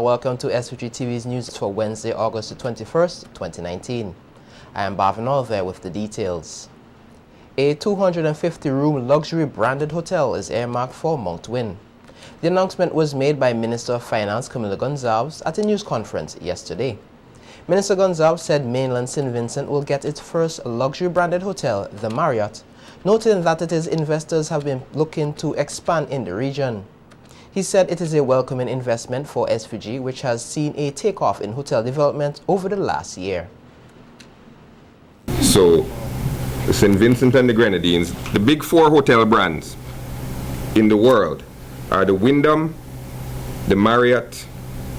welcome to SVG-TV's news for Wednesday, August the 21st, 2019. I am Bhavin there with the details. A 250-room luxury branded hotel is earmarked for Mount Win. The announcement was made by Minister of Finance Camila Gonzalez at a news conference yesterday. Minister Gonzalez said mainland St. Vincent will get its first luxury branded hotel, the Marriott, noting that its investors have been looking to expand in the region. He said it is a welcoming investment for SVG, which has seen a takeoff in hotel development over the last year. So, St. Vincent and the Grenadines, the big four hotel brands in the world are the Wyndham, the Marriott,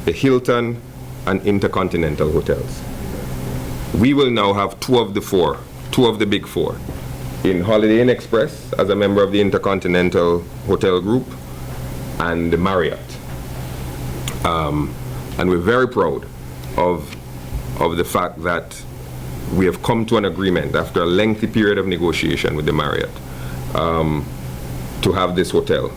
the Hilton, and Intercontinental hotels. We will now have two of the big four, in Holiday Inn Express as a member of the Intercontinental Hotel Group, and the Marriott. And we're very proud of the fact that we have come to an agreement after a lengthy period of negotiation with the Marriott to have this hotel.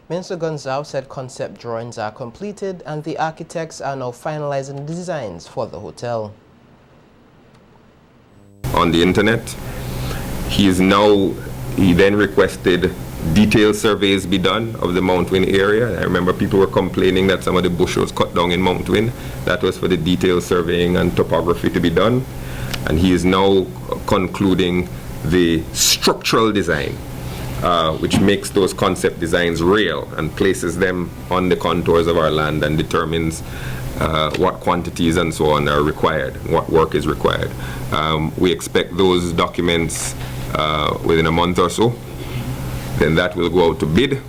Minister Gonzalez said concept drawings are completed and the architects are now finalizing the designs for the hotel. On the internet, he then requested detailed surveys be done of the Mount Win area. I remember people were complaining that some of the bush was cut down in Mount Win. That was for the detailed surveying and topography to be done. And he is now concluding the structural design, which makes those concept designs real and places them on the contours of our land and determines what quantities and so on are required, what work is required. We expect those documents within a month or so. Then that will go out to bid,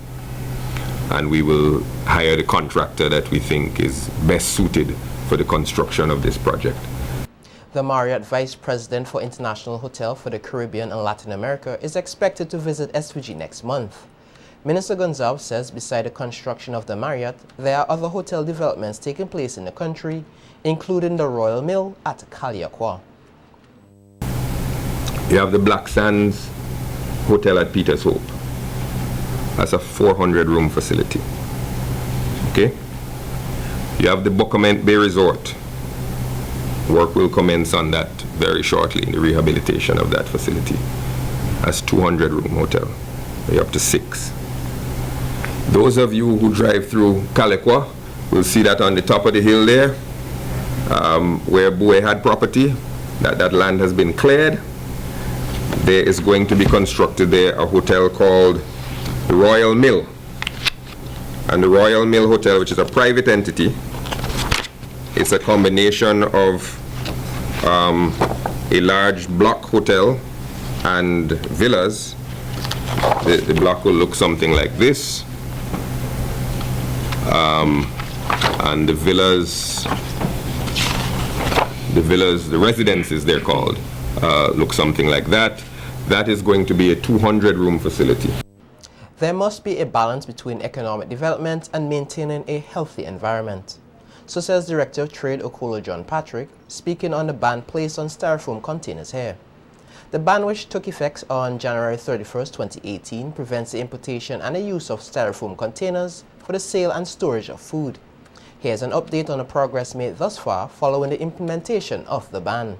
and we will hire the contractor that we think is best suited for the construction of this project. The Marriott Vice President for International Hotel for the Caribbean and Latin America is expected to visit SVG next month. Minister Gonzalez says beside the construction of the Marriott, there are other hotel developments taking place in the country, including the Royal Mill at Kaliakwa. You have the Black Sands Hotel at Peters Hope. That's a 400-room facility. Okay? You have the Bocament Bay Resort. Work will commence on that very shortly in the rehabilitation of that facility. That's 200-room hotel. You're up to 6. Those of you who drive through Kaliakwa will see that on the top of the hill there, where Boe had property, that land has been cleared. There is going to be constructed there a hotel called the Royal Mill. And the Royal Mill Hotel, which is a private entity, it's a combination of a large block hotel and villas. The block will look something like this. And the residences they're called, look something like that. That is going to be a 200-room facility. There must be a balance between economic development and maintaining a healthy environment. So says Director of Trade Okolo John Patrick, speaking on the ban placed on styrofoam containers here. The ban, which took effect on January 31st, 2018, prevents the importation and the use of styrofoam containers for the sale and storage of food. Here's an update on the progress made thus far following the implementation of the ban.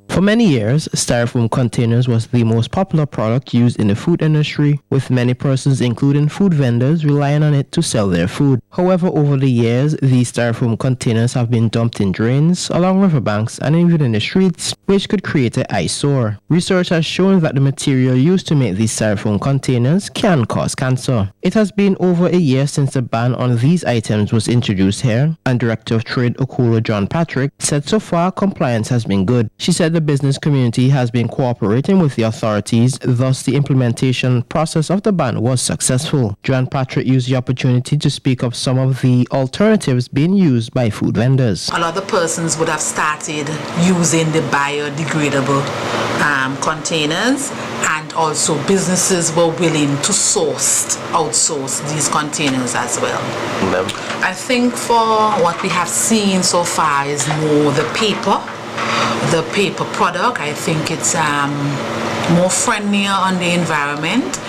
For many years, styrofoam containers was the most popular product used in the food industry, with many persons, including food vendors, relying on it to sell their food. However, over the years, these styrofoam containers have been dumped in drains, along riverbanks, and even in the streets, which could create an eyesore. Research has shown that the material used to make these styrofoam containers can cause cancer. It has been over a year since the ban on these items was introduced here, and Director of Trade Okolo John Patrick said so far compliance has been good. She said the business community has been cooperating with the authorities, thus the implementation process of the ban was successful. John Patrick used the opportunity to speak of some of the alternatives being used by food vendors. A lot of persons would have started using the biodegradable containers, and also businesses were willing to outsource these containers as well. I think for what we have seen so far is more the paper product. I think it's more friendlier on the environment,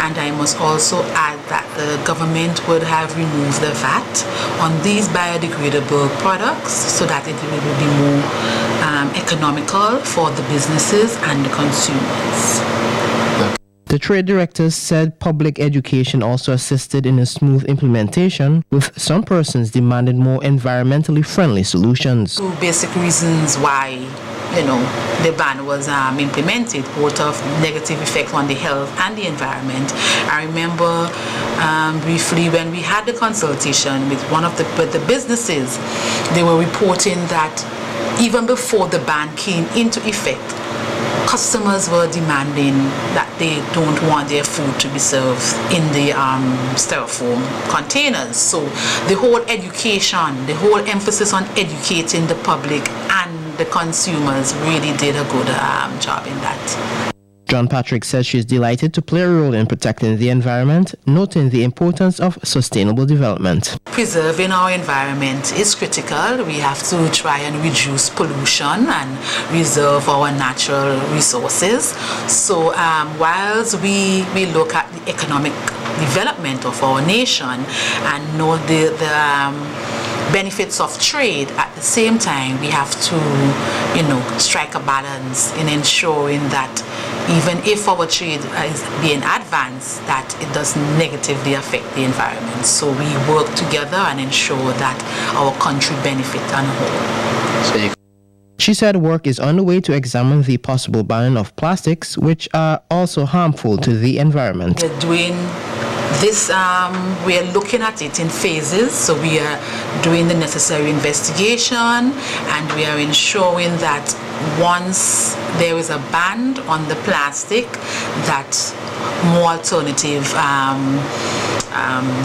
and I must also add that the government would have removed the VAT on these biodegradable products so that it will be more economical for the businesses and the consumers. The trade directors said public education also assisted in a smooth implementation, with some persons demanding more environmentally friendly solutions. Two basic reasons why, the ban was implemented, both of negative effect on the health and the environment. I remember briefly when we had the consultation with with the businesses, they were reporting that even before the ban came into effect, customers were demanding that they don't want their food to be served in the styrofoam containers. So the whole education, the whole emphasis on educating the public and the consumers really did a good job in that. John Patrick says she is delighted to play a role in protecting the environment, noting the importance of sustainable development. Preserving our environment is critical. We have to try and reduce pollution and reserve our natural resources. So whilst we look at the economic development of our nation and know the benefits of trade, at the same time we have to strike a balance in ensuring that even if our trade is being advanced, that it doesn't negatively affect the environment. So we work together and ensure that our country benefits on the whole. She said work is underway to examine the possible banning of plastics, which are also harmful to the environment. We're doing this, we are looking at it in phases, so we are doing the necessary investigation and we are ensuring that once there is a ban on the plastic, that more alternative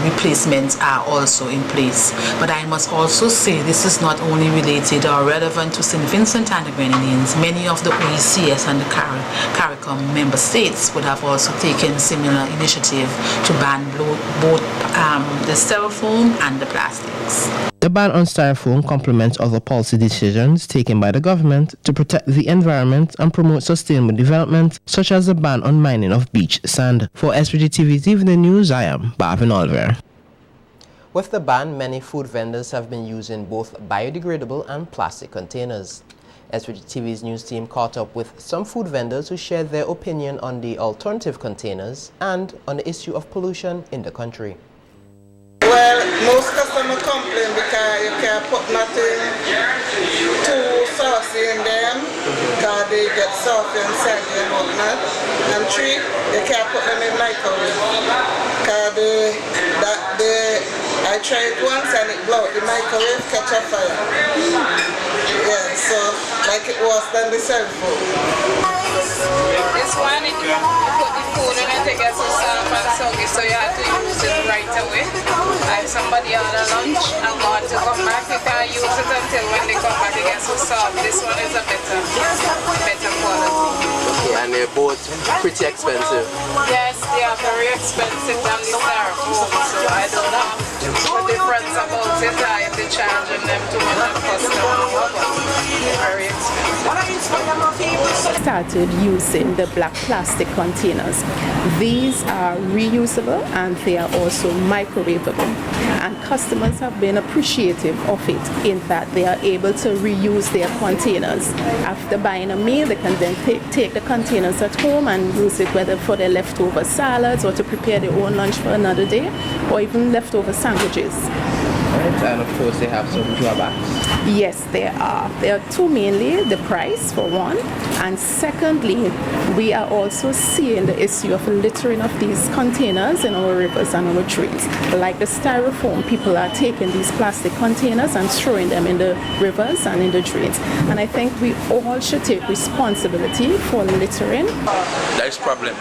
replacements are also in place. But I must also say this is not only related or relevant to St. Vincent and the Grenadines. Many of the OECS and the CARICOM member states would have also taken similar initiative to ban both the styrofoam and the plastics. The ban on styrofoam complements other policy decisions taken by the government to protect the environment and promote sustainable development, such as the ban on mining of beach sand. For SVG-TV's Evening News, I am Barvin Oliver. With the ban, many food vendors have been using both biodegradable and plastic containers. SVG-TV's news team caught up with some food vendors who shared their opinion on the alternative containers and on the issue of pollution in the country. Well, most customers complain because you can't put nothing too saucy in them because they get salty and saggy and whatnot. And 3, you can't put them in microwave because I tried it once and it blew. The microwave catch a fire. Yeah, so like it was than the styrofoam. This one, if you put the food in it, it gets so soft and soggy, so you have to use it right away. Like somebody had a lunch and want to come back, you can't use it until when they come back it gets so soft. This one is a better quality. Okay, and they're both pretty expensive. Yes, they are very expensive than the styrofoam, so I don't know the difference about it, if they're charging them too much cost but they're very expensive. Started using the black plastic containers. These are reusable and they are also microwavable, and customers have been appreciative of it in that they are able to reuse their containers. After buying a meal, they can then take the containers at home and use it whether for their leftover salads or to prepare their own lunch for another day, or even leftover sandwiches. And of course they have some drawbacks. Yes, there are. There are two mainly, the price for one, and secondly, we are also seeing the issue of littering of these containers in our rivers and our drains. Like the styrofoam, people are taking these plastic containers and throwing them in the rivers and in the drains. And I think we all should take responsibility for littering. That is problem.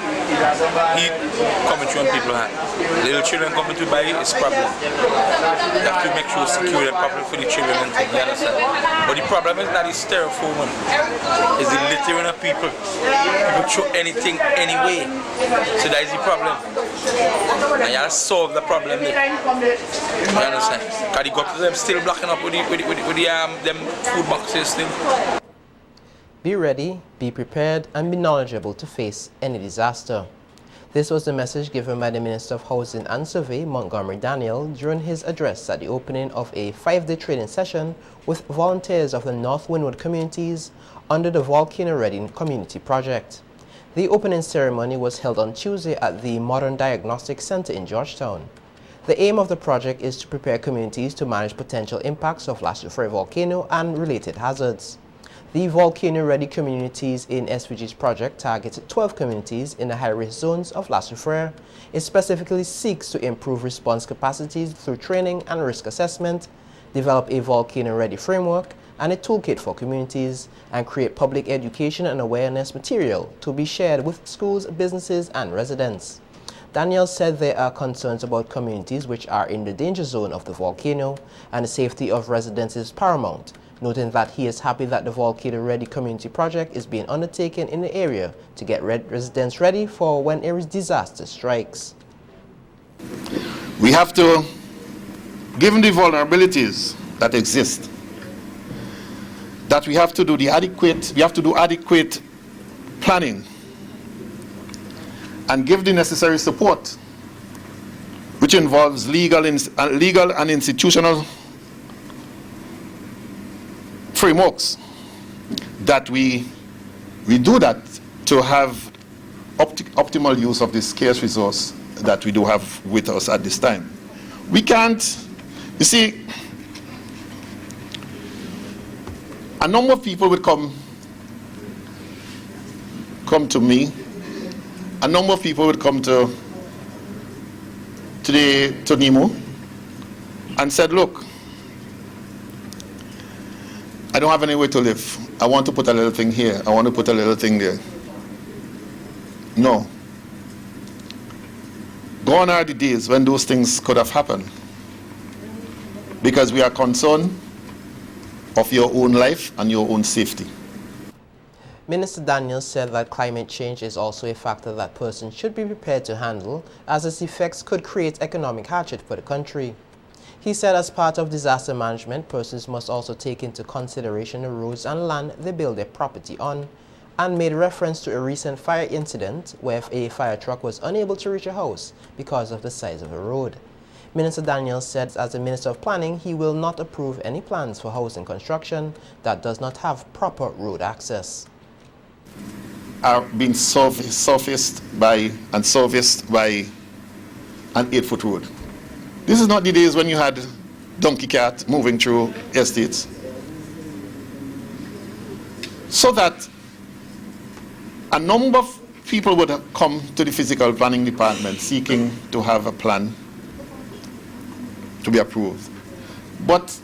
Heat coming through on people's hands. Little children coming to buy it is problem. You have to make sure secure them properly for the children and things, you understand? But the problem is not the styrofoam, it's the littering of people. People throw anything anyway. So that is the problem. And you have to solve the problem there. You understand? Because you got them still blocking up with them food boxes still. Be ready, be prepared, and be knowledgeable to face any disaster. This was the message given by the Minister of Housing and Survey, Montgomery Daniel, during his address at the opening of a 5-day training session with volunteers of the North Windward communities under the Volcano Ready Community Project. The opening ceremony was held on Tuesday at the Modern Diagnostic Center in Georgetown. The aim of the project is to prepare communities to manage potential impacts of La Soufrière volcano and related hazards. The Volcano Ready communities in SVG's project targeted 12 communities in the high-risk zones of La Soufrière. It specifically seeks to improve response capacities through training and risk assessment, develop a volcano-ready framework and a toolkit for communities, and create public education and awareness material to be shared with schools, businesses, and residents. Daniel said there are concerns about communities which are in the danger zone of the volcano, and the safety of residents is paramount, noting that he is happy that the Volcano Ready Community Project is being undertaken in the area to get residents ready for when a disaster strikes. We have to, given the vulnerabilities that exist, that we have to do adequate planning and give the necessary support, which involves legal and institutional frameworks, that we do that to have optimal use of this scarce resource that we do have with us at this time. We can't, you see, a number of people would come to me, a number of people would come to Nemo and said, look, I don't have anywhere to live. I want to put a little thing here. I want to put a little thing there. No. Gone are the days when those things could have happened, because we are concerned of your own life and your own safety. Minister Daniels said that climate change is also a factor that persons should be prepared to handle, as its effects could create economic hardship for the country. He said as part of disaster management, persons must also take into consideration the roads and land they build their property on, and made reference to a recent fire incident where a fire truck was unable to reach a house because of the size of the road. Minister Daniels said as the Minister of Planning, he will not approve any plans for housing construction that does not have proper road access. Are being serviced by an 8-foot road. This is not the days when you had donkey cart moving through estates. So that a number of people would have come to the physical planning department seeking to have a plan to be approved. But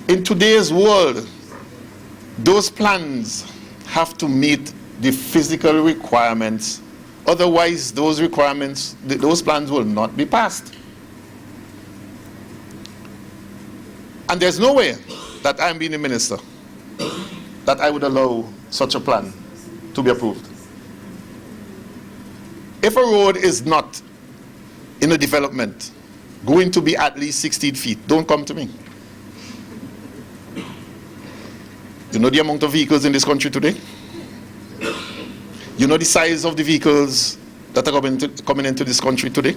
in today's world, those plans have to meet the physical requirements. Otherwise, those plans will not be passed. And there's no way that I'm being a minister that I would allow such a plan to be approved. If a road is not in a development going to be at least 16 feet, don't come to me. You know the amount of vehicles in this country today? You know the size of the vehicles that are coming into this country today?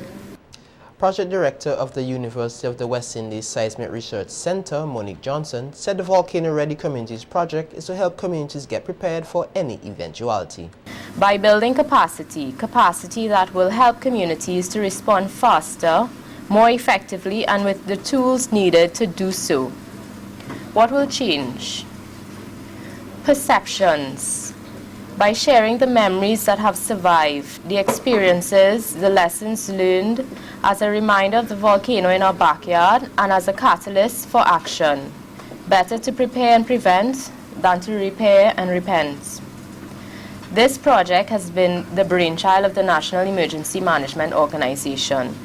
Project Director of the University of the West Indies Seismic Research Center, Monique Johnson, said the Volcano Ready Communities project is to help communities get prepared for any eventuality. By building capacity that will help communities to respond faster, more effectively, and with the tools needed to do so. What will change? Perceptions. By sharing the memories that have survived, the experiences, the lessons learned, as a reminder of the volcano in our backyard and as a catalyst for action. Better to prepare and prevent than to repair and repent. This project has been the brainchild of the National Emergency Management Organization.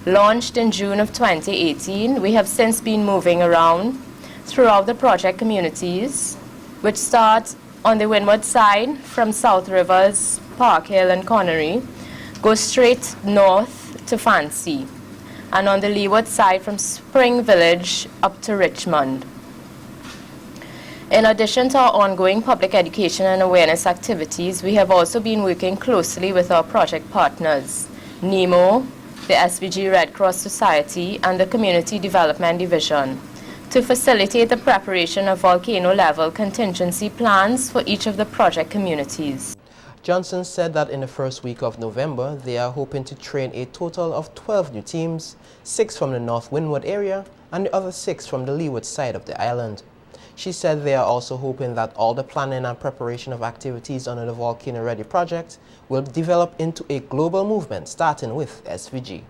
Launched in June of 2018, we have since been moving around throughout the project communities, which start on the windward side from South Rivers, Park Hill and Connery, go straight north to Fancy, and on the leeward side from Spring Village up to Richmond. In addition to our ongoing public education and awareness activities, we have also been working closely with our project partners, NEMO, the SVG Red Cross Society, and the Community Development Division, to facilitate the preparation of volcano-level contingency plans for each of the project communities. Johnson said that in the first week of November, they are hoping to train a total of 12 new teams, 6 from the North Windward area and the other 6 from the leeward side of the island. She said they are also hoping that all the planning and preparation of activities under the Volcano Ready project will develop into a global movement, starting with SVG.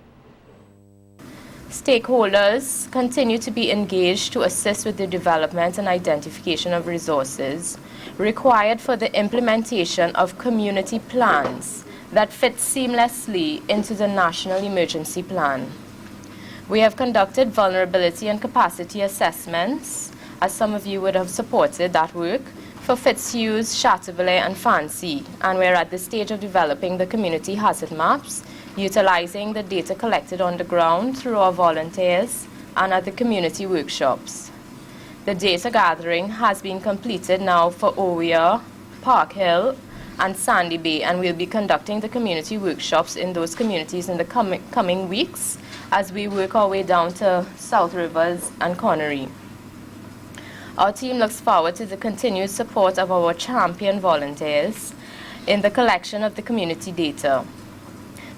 Stakeholders continue to be engaged to assist with the development and identification of resources required for the implementation of community plans that fit seamlessly into the National Emergency Plan. We have conducted vulnerability and capacity assessments, as some of you would have supported that work, for Fitzhughes, Chateauvillet and Fancy, and we're at the stage of developing the community hazard maps, utilizing the data collected on the ground through our volunteers and at the community workshops. The data gathering has been completed now for Owea, Park Hill and Sandy Bay, and we'll be conducting the community workshops in those communities in the coming weeks as we work our way down to South Rivers and Connery. Our team looks forward to the continued support of our champion volunteers in the collection of the community data.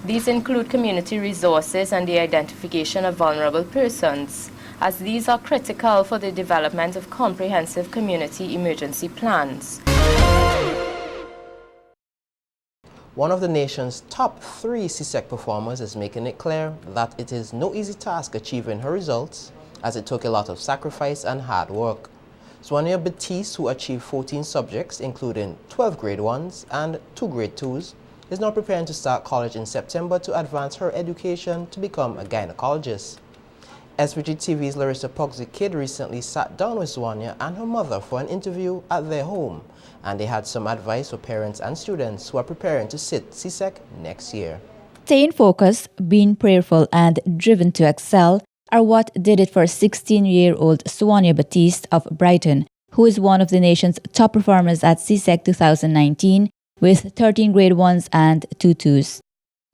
These include community resources and the identification of vulnerable persons, as these are critical for the development of comprehensive community emergency plans. One of the nation's top 3 CSEC performers is making it clear that it is no easy task achieving her results, as it took a lot of sacrifice and hard work. Swania Batiste, who achieved 14 subjects, including 12 grade 1s and 2 grade 2s, is now preparing to start college in September to advance her education to become a gynecologist. SVG-TV's Larissa Pugsy-Kidd recently sat down with Swania and her mother for an interview at their home, and they had some advice for parents and students who are preparing to sit CSEC next year. Staying focused, being prayerful and driven to excel are what did it for 16-year-old Swania Batiste of Brighton, who is one of the nation's top performers at CSEC 2019 with 13 grade 1s and 2 2s.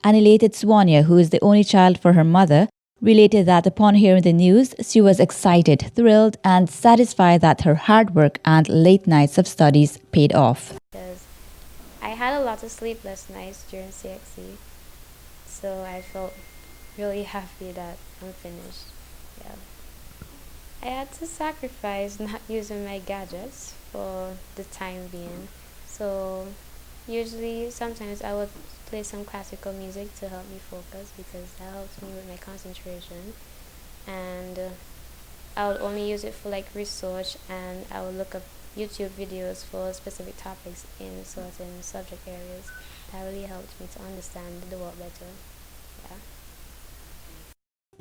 An elated Swania, who is the only child for her mother, related that upon hearing the news, she was excited, thrilled and satisfied that her hard work and late nights of studies paid off. I had a lot of sleepless nights during CXC, so I felt really happy that I'm finished. Yeah. I had to sacrifice not using my gadgets for the time being. So usually, sometimes I would play some classical music to help me focus because that helps me with my concentration. And I would only use it for like research, and I would look up YouTube videos for specific topics in certain subject areas. That really helped me to understand the world better. Yeah.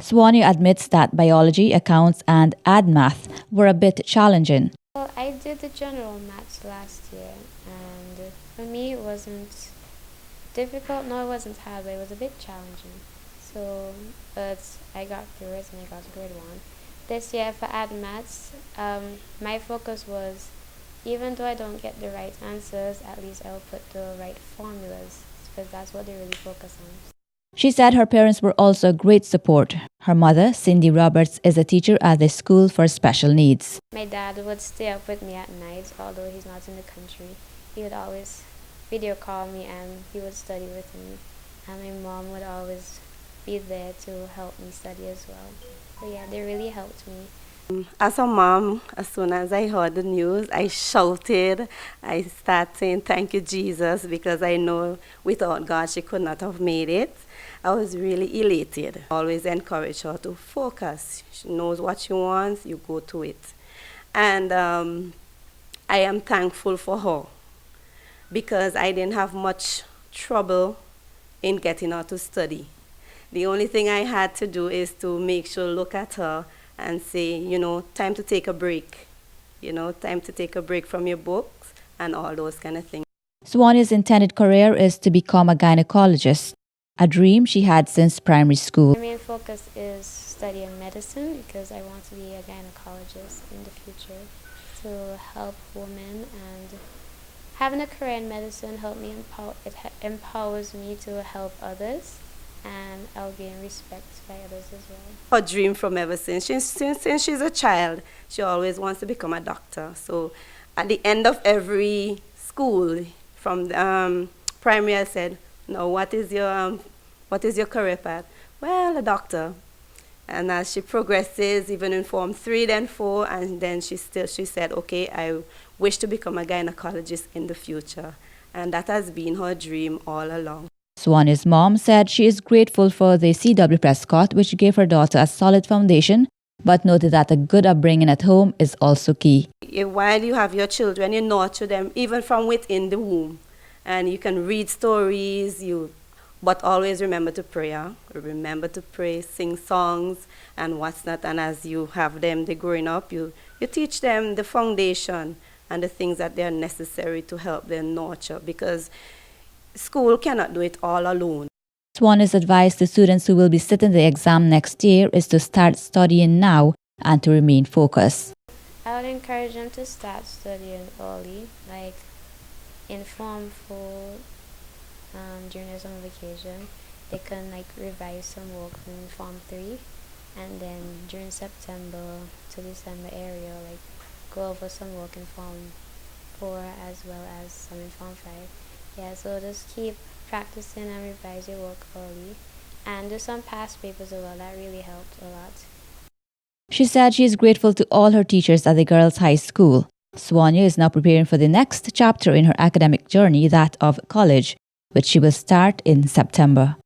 Swania admits that biology, accounts and ad math were a bit challenging. Well, I did the general maths last year, and for me it wasn't difficult, no it wasn't hard, but it was a bit challenging. So, but I got through it and I got grade 1. This year for ad maths, my focus was, even though I don't get the right answers, at least I will put the right formulas, because that's what they really focus on. She said her parents were also a great support. Her mother, Cindy Roberts, is a teacher at the school for special needs. My dad would stay up with me at night, although he's not in the country. He would always video call me and he would study with me. And my mom would always be there to help me study as well. So yeah, they really helped me. As a mom, as soon as I heard the news, I shouted. I started saying, "Thank you, Jesus," because I know without God she could not have made it. I was really elated. I always encourage her to focus. She knows what she wants, you go to it. And I am thankful for her because I didn't have much trouble in getting her to study. The only thing I had to do is to make sure, look at her and say, you know, time to take a break. You know, time to take a break from your books and all those kind of things. Swania's intended career is to become a gynecologist, a dream she had since primary school. My main focus is studying medicine because I want to be a gynecologist in the future. to help women, and having a career in medicine empowers me to help others, and I'll gain respect by others as well. Her dream from ever since she's a child, she always wants to become a doctor. So at the end of every school, from primary, I said, "No, what is your career path?" "Well, a doctor." And as she progresses, even in Form 3, then 4, and then she said, "Okay, I wish to become a gynecologist in the future." And that has been her dream all along. Swanya's mom said she is grateful for the C.W. Prescott, which gave her daughter a solid foundation, but noted that a good upbringing at home is also key. While you have your children, you nurture them even from within the womb. And you can read stories, but always remember to pray. Remember to pray, sing songs, and what's not. And as you have them, they're growing up, you teach them the foundation and the things that they are necessary to help them nurture, because school cannot do it all alone. Swanya's advice to students who will be sitting the exam next year is to start studying now and to remain focused. I would encourage them to start studying early, like in Form 4, during their summer vacation. They can revise some work in Form 3, and then during September to December area, go over some work in Form 4 as well as some in Form 5. Yeah, so just keep practicing and revise your work early, and do some past papers as well. That really helped a lot. She said she is grateful to all her teachers at the girls' high school. Swanya is now preparing for the next chapter in her academic journey, that of college, which she will start in September.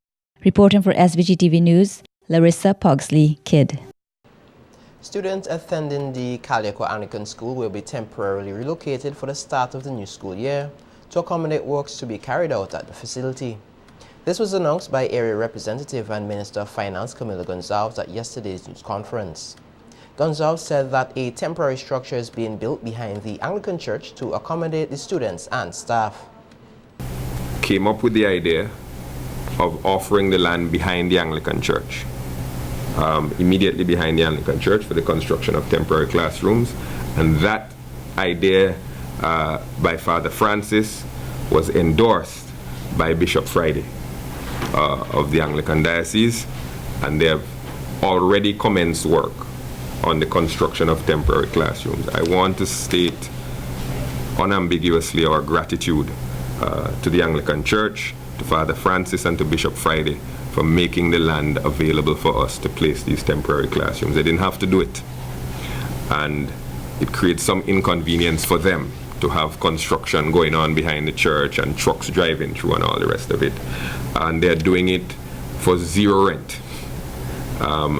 Reporting for SVG-TV News, Larissa Pugsley Kidd. Students attending the Caliaco Anglican School will be temporarily relocated for the start of the new school year to accommodate works to be carried out at the facility. This was announced by Area Representative and Minister of Finance Camila Gonzalez at yesterday's news conference. Gonzalez said that a temporary structure is being built behind the Anglican Church to accommodate the students and staff. Came up with the idea of offering the land behind the Anglican Church, immediately behind the Anglican Church, for the construction of temporary classrooms. And that idea by Father Francis was endorsed by Bishop Friday of the Anglican Diocese, and they have already commenced work on the construction of temporary classrooms. I want to state unambiguously our gratitude to the Anglican Church, to Father Francis, and to Bishop Friday for making the land available for us to place these temporary classrooms. They didn't have to do it, and it creates some inconvenience for them to have construction going on behind the church and trucks driving through and all the rest of it. And they're doing it for zero rent.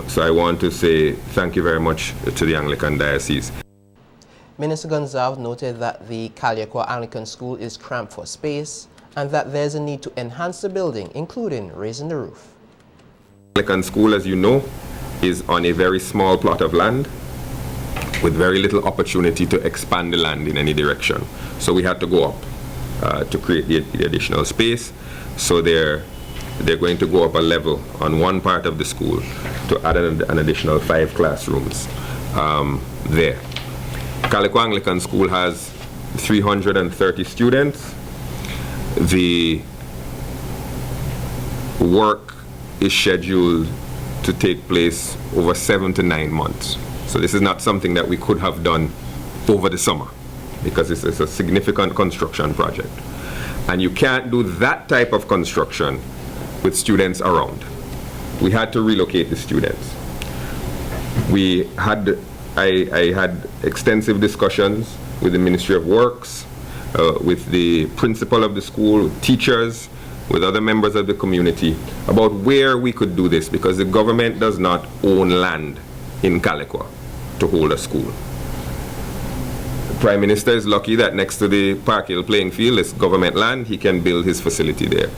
So I want to say thank you very much to the Anglican Diocese. Minister Gonzalez noted that the Caliaco Anglican School is cramped for space and that there's a need to enhance the building, including raising the roof. Anglican School, as you know, is on a very small plot of land with very little opportunity to expand the land in any direction. So we had to go up to create the additional space. So they're going to go up a level on one part of the school to add an additional 5 classrooms there. Caliaco Anglican School has 330 students. The work is scheduled to take place over 7 to 9 months. So this is not something that we could have done over the summer, because it's a significant construction project. And you can't do that type of construction with students around. We had to relocate the students. I had extensive discussions with the Ministry of Works, with the principal of the school, with teachers, with other members of the community about where we could do this, because the government does not own land in Caliaco to hold a school. The Prime Minister is lucky that next to the Park Hill playing field is government land. He can build his facility there.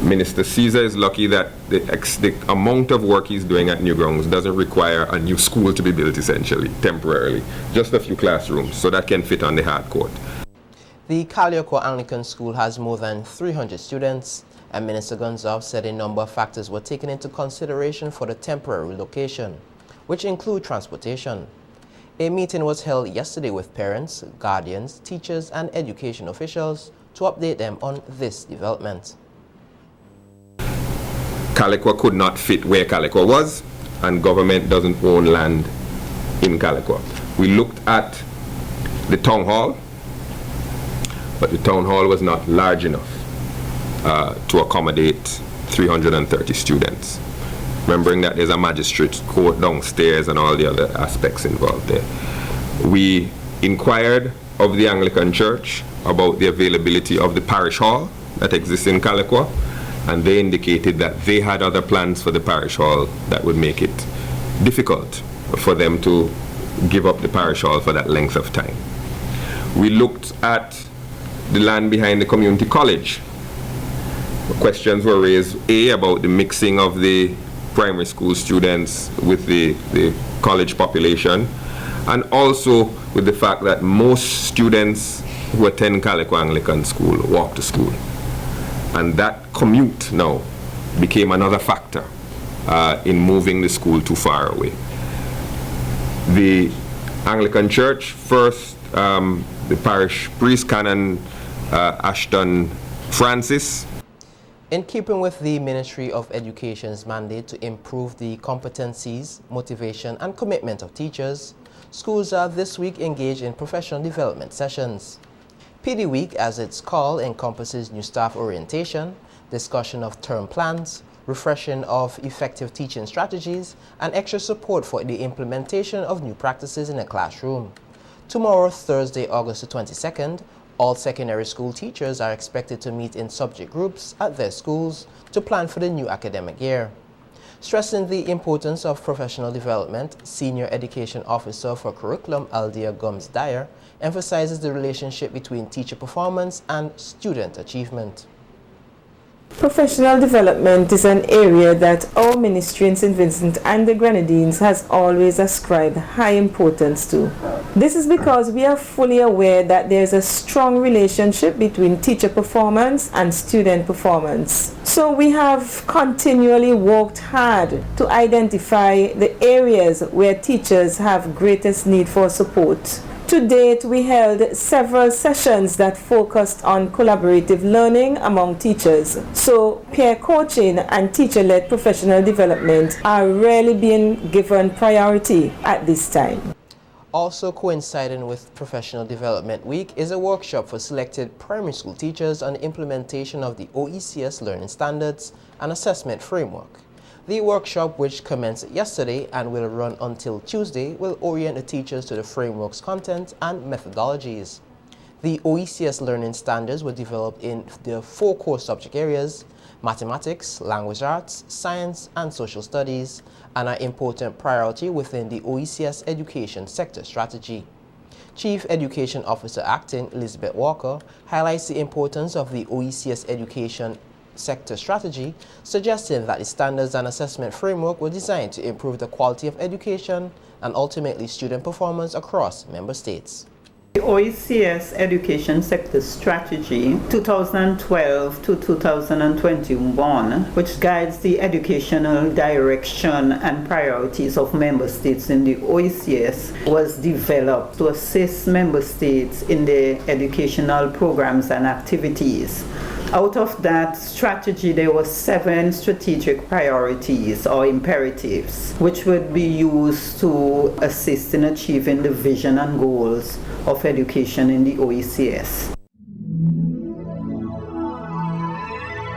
Minister Caesar is lucky that the amount of work he's doing at Newgrounds doesn't require a new school to be built, essentially, temporarily. Just a few classrooms, so that can fit on the hard court. The Caliaco Anglican School has more than 300 students, and Minister Gonzalez said a number of factors were taken into consideration for the temporary relocation, which include transportation. A meeting was held yesterday with parents, guardians, teachers and education officials to update them on this development. Calico could not fit where Calico was, and government doesn't own land in Calico. We looked at the town hall, but the town hall was not large enough to accommodate 330 students. Remembering that there's a magistrate's court downstairs and all the other aspects involved there. We inquired of the Anglican Church about the availability of the parish hall that exists in Calico, and they indicated that they had other plans for the parish hall that would make it difficult for them to give up the parish hall for that length of time. We looked at the land behind the community college. Questions were raised, A, about the mixing of the primary school students with the college population, and also with the fact that most students who attend Calico Anglican School walk to school. And that commute now became another factor in moving the school too far away. The Anglican Church, first the parish priest, Canon Ashton Francis. In keeping with the Ministry of Education's mandate to improve the competencies, motivation and commitment of teachers, schools are this week engaged in professional development sessions. PD Week, as it's called, encompasses new staff orientation, discussion of term plans, refreshing of effective teaching strategies, and extra support for the implementation of new practices in a classroom. Tomorrow, Thursday, August the 22nd, all secondary school teachers are expected to meet in subject groups at their schools to plan for the new academic year. Stressing the importance of professional development, Senior Education Officer for Curriculum, Aldia Gums-Dyer, emphasizes the relationship between teacher performance and student achievement. Professional development is an area that our ministry in St. Vincent and the Grenadines has always ascribed high importance to. This is because we are fully aware that there is a strong relationship between teacher performance and student performance. So we have continually worked hard to identify the areas where teachers have greatest need for support. To date, we held several sessions that focused on collaborative learning among teachers. So peer coaching and teacher-led professional development are really being given priority at this time. Also coinciding with Professional Development Week is a workshop for selected primary school teachers on the implementation of the OECS learning standards and assessment framework. The workshop, which commenced yesterday and will run until Tuesday, will orient the teachers to the framework's content and methodologies. The OECS learning standards were developed in the 4 core subject areas: mathematics, language arts, science, and social studies, and are important priority within the OECS education sector strategy. Chief Education Officer Acting Elizabeth Walker highlights the importance of the OECS education sector strategy, suggesting that the standards and assessment framework were designed to improve the quality of education and ultimately student performance across member states. The OECS Education Sector Strategy 2012 to 2021, which guides the educational direction and priorities of member states in the OECS, was developed to assist member states in their educational programs and activities. Out of that strategy, there were 7 strategic priorities or imperatives, which would be used to assist in achieving the vision and goals of education in the OECS.